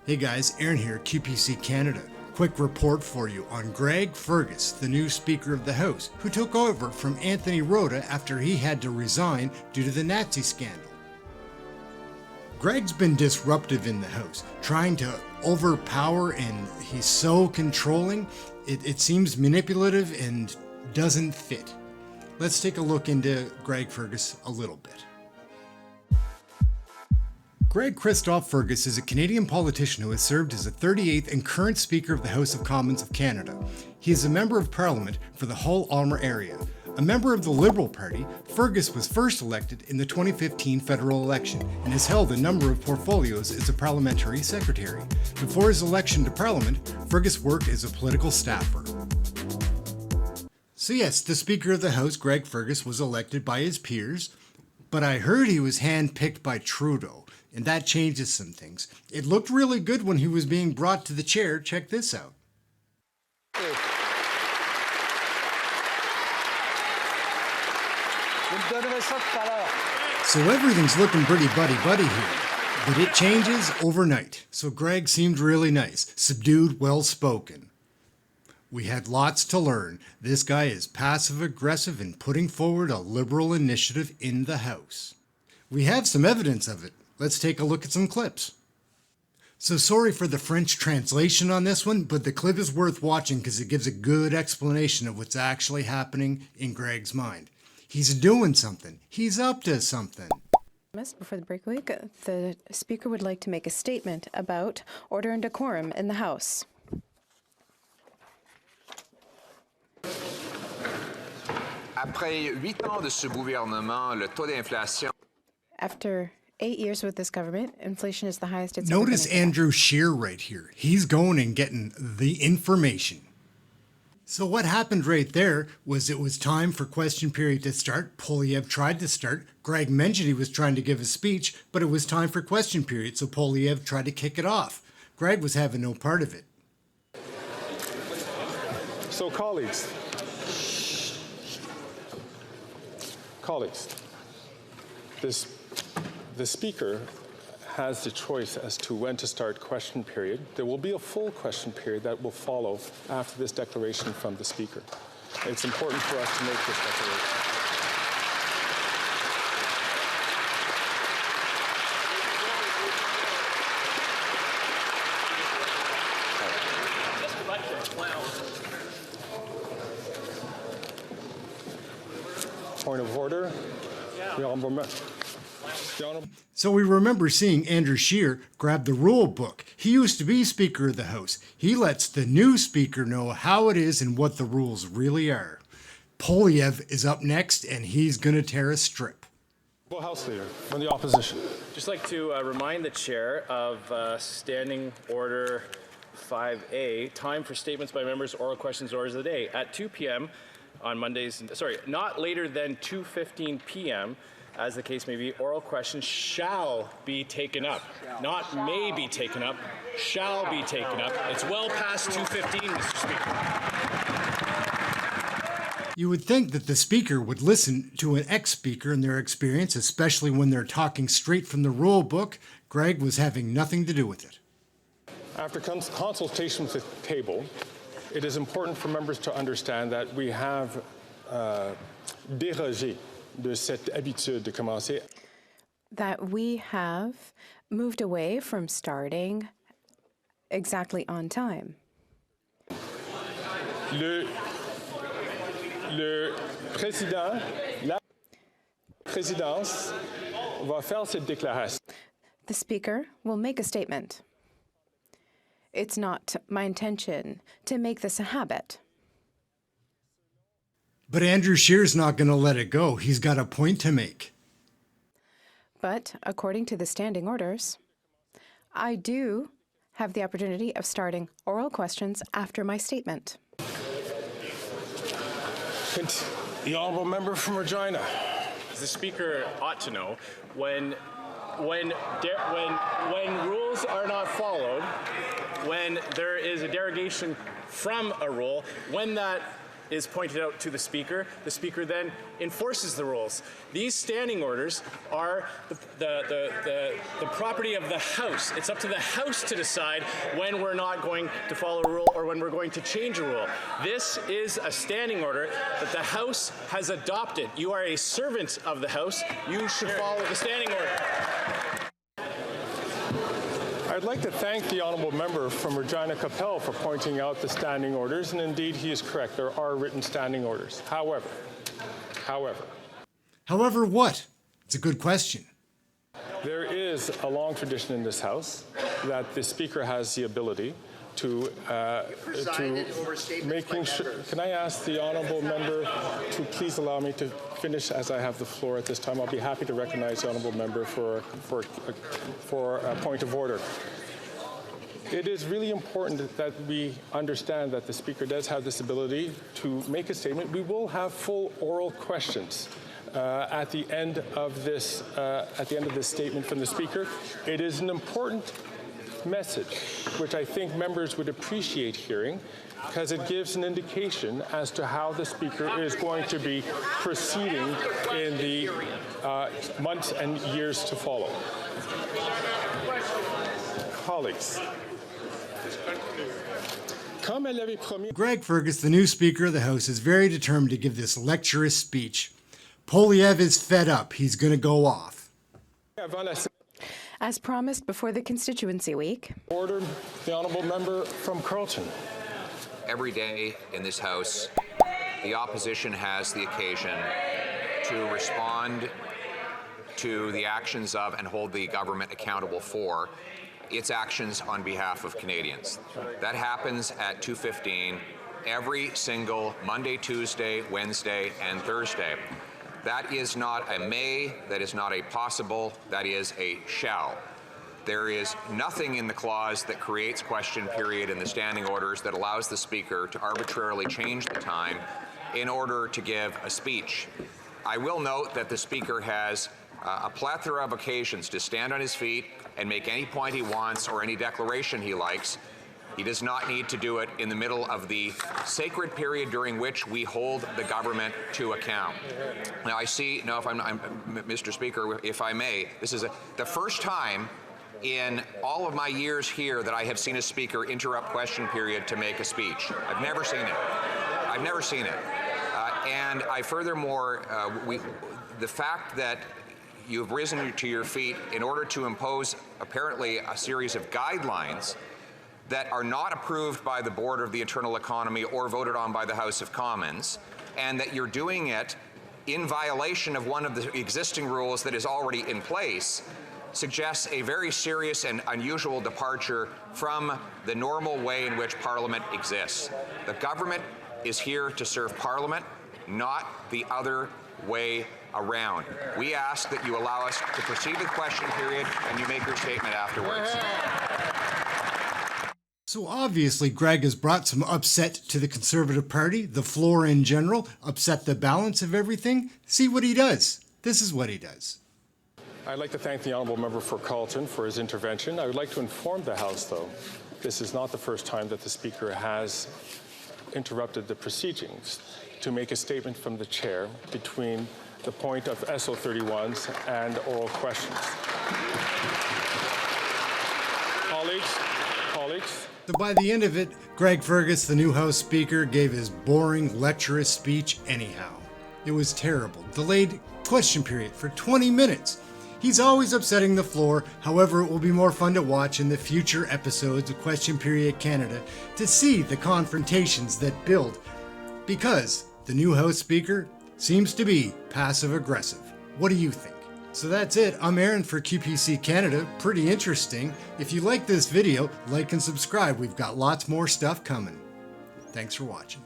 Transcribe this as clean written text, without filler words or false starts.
Hey guys, EHREN here, QPC Canada. Quick report for you on Greg Fergus, the new Speaker of the House, who took over from Anthony Rota after he had to resign due to the Nazi scandal. Greg's been disruptive in the House, trying to overpower, and he's so controlling, it seems manipulative and doesn't fit. Let's take a look into Greg Fergus a little bit. Greg Christophe Fergus is a Canadian politician who has served as the 38th and current Speaker of the House of Commons of Canada. He is a Member of Parliament for the Hull-Armour area. A member of the Liberal Party, Fergus was first elected in the 2015 federal election and has held a number of portfolios as a parliamentary secretary. Before his election to Parliament, Fergus worked as a political staffer. So yes, the Speaker of the House, Greg Fergus, was elected by his peers, but I heard he was handpicked by Trudeau. And that changes some things. It looked really good when he was being brought to the chair. Check this out. So everything's looking pretty buddy-buddy here, but it changes overnight. So Greg seemed really nice, subdued, well-spoken. We had lots to learn. This guy is passive-aggressive in putting forward a Liberal initiative in the House. We have some evidence of it. Let's take a look at some clips. So sorry for the French translation on this one, but the clip is worth watching because it gives a good explanation of what's actually happening in Greg's mind. He's doing something. He's up to something. Before the break week, the Speaker would like to make a statement about order and decorum in the House. Après 8 ans de ce gouvernement, le taux d'inflation... After 8 years with this government, inflation is the highest it's Notice ever been. Andrew Scheer right here. He's going and getting the information. So what happened right there was it was time for question period to start. Poilievre tried to start. Greg mentioned he was trying to give a speech, but it was time for question period, so Poilievre tried to kick it off. Greg was having no part of it. So colleagues, the Speaker has the choice as to when to start question period. There will be a full question period that will follow after this declaration from the Speaker. It's important for us to make this declaration. Point of order. So we remember seeing Andrew Scheer grab the rule book. He used to be Speaker of the House. He lets the new Speaker know how it is and what the rules really are. Poilievre is up next, and he's going to tear a strip. House Leader from the opposition. Just like to remind the Chair of Standing Order 5A, time for statements by members, oral questions, orders of the day. At 2 p.m. on Mondays, not later than 2:15 p.m., as the case may be, oral questions shall be taken up. Not may be taken up, shall be taken up. It's well past 2:15, Mr. Speaker. You would think that the Speaker would listen to an ex-Speaker and their experience, especially when they're talking straight from the rule book. Greg was having nothing to do with it. After consultation with the table, it is important for members to understand that we have dérogé de cette habitude de commencer. That we have moved away from starting exactly on time. Le président, la présidence va faire cette déclaration. The Speaker will make a statement. It's not my intention to make this a habit. But Andrew Scheer's not going to let it go. He's got a point to make. But according to the standing orders, I do have the opportunity of starting oral questions after my statement. The honourable member from Regina. The Speaker ought to know when rules are not followed, when there is a derogation from a rule, when that is pointed out to the Speaker then enforces the rules. These standing orders are the property of the House. It's up to the House to decide when we're not going to follow a rule or when we're going to change a rule. This is a standing order that the House has adopted. You are a servant of the House. You should follow the standing order. I'd like to thank the honourable member from Regina Capel for pointing out the standing orders, and indeed he is correct. There are written standing orders. However, However, what? It's a good question. there is a long tradition in this House that the Speaker has the ability to making sure. Can I ask the honourable member to please allow me to finish as I have the floor at this time? I'll be happy to recognize the honourable member for a point of order. It is really important that we understand that the Speaker does have this ability to make a statement. We will have full oral questions at the end of this statement from the Speaker. It is an important message, which I think members would appreciate hearing, because it gives an indication as to how the Speaker is going to be proceeding in the months and years to follow. Colleagues, Greg Fergus, the new Speaker of the House, is very determined to give this lecturous speech. Poilievre is fed up. He's going to go off. As promised before the constituency week. Order the honourable member from Carleton. Every day in this House, the opposition has the occasion to respond to the actions of and hold the government accountable for its actions on behalf of Canadians. That happens at 2:15 every single Monday, Tuesday, Wednesday, and Thursday. That is not a may, that is not a possible, that is a shall. There is nothing in the clause that creates question period in the standing orders that allows the Speaker to arbitrarily change the time in order to give a speech. I will note that the Speaker has a plethora of occasions to stand on his feet and make any point he wants or any declaration he likes. He does not need to do it in the middle of the sacred period during which we hold the government to account. Now, I see, no, if I'm Mr. Speaker, if I may, this is the first time in all of my years here that I have seen a Speaker interrupt question period to make a speech. I've never seen it. I've never seen it. And I furthermore, the fact that you've risen to your feet in order to impose apparently a series of guidelines that are not approved by the Board of the Internal Economy or voted on by the House of Commons, and that you're doing it in violation of one of the existing rules that is already in place, suggests a very serious and unusual departure from the normal way in which Parliament exists. The government is here to serve Parliament, not the other way around. We ask that you allow us to proceed with question period and you make your statement afterwards. So obviously Greg has brought some upset to the Conservative Party, the floor in general, upset the balance of everything. See what he does. This is what he does. I'd like to thank the honourable member for Carleton for his intervention. I would like to inform the House, though, this is not the first time that the Speaker has interrupted the proceedings to make a statement from the chair between the point of SO31s and oral questions. Colleagues. So by the end of it, Greg Fergus, the new House Speaker, gave his boring, lecturous speech anyhow. It was terrible. Delayed question period for 20 minutes. He's always upsetting the floor. However, it will be more fun to watch in the future episodes of Question Period Canada to see the confrontations that build, because the new House Speaker seems to be passive-aggressive. What do you think? So that's it. I'm Aaron for QPC Canada. Pretty interesting. If you like this video, like and subscribe. We've got lots more stuff coming. Thanks for watching.